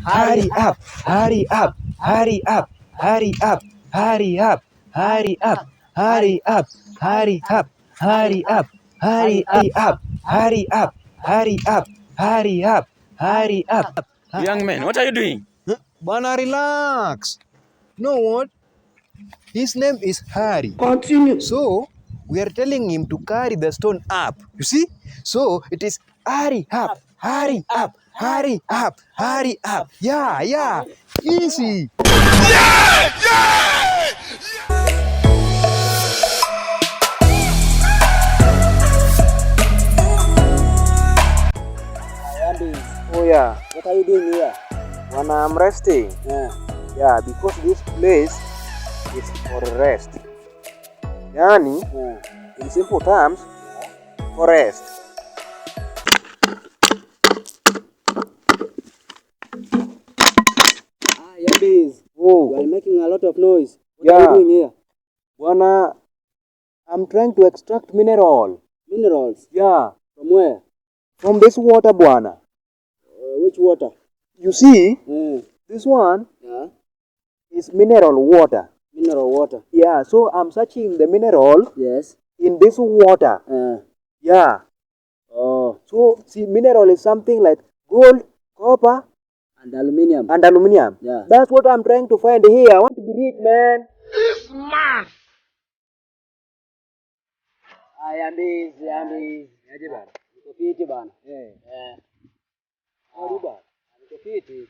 hurry up, hurry up, hurry up, hurry up, hurry up, hurry up, hurry up, hurry up, hurry up, hurry up, hurry up, hurry up, hurry up, hurry up. Young man, what are you doing? Bana, relax. You know what? His name is Harry. Continue. So we are telling him to carry the stone up. You see? So it is hurry up, hurry up, hurry up, hurry up. Yeah. Easy. Oh yeah. What are you doing here? When I'm resting. Yeah, because this place is for rest. Yani, in simple terms, for rest. Yabis. Oh. You are making a lot of noise. What Yeah. are you doing here? Bwana, I'm trying to extract mineral. Minerals. Yeah. From where? From this water, bwana. Which water? You see, Mm. this one Yeah. is mineral water. Mineral water. Yeah, so I'm searching the mineral Yes. in this water. Yeah. Oh. So, see, mineral is something like gold, copper, And aluminium. and aluminium. Yeah. That's what I'm trying to find here. I want to be rich, man. This man! Yambis. Aje bana. Niko fiti bana. Sorry, bana. Niko fiti.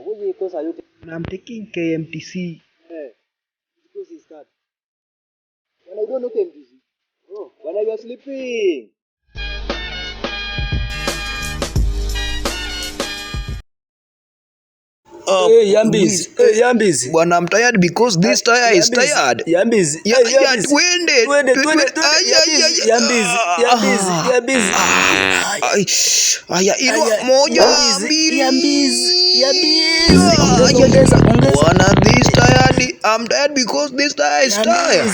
Which course are you taking? I'm taking KMTC. Which course is that? When I don't know KMTC. Oh, when I was sleeping. Yambis. Bwana, I'm tired because this tire is tired. Yambis. Twende. Aya, inua moja, mbili. Ongeza. Bwana, this tired. I'm tired because this tire is tired.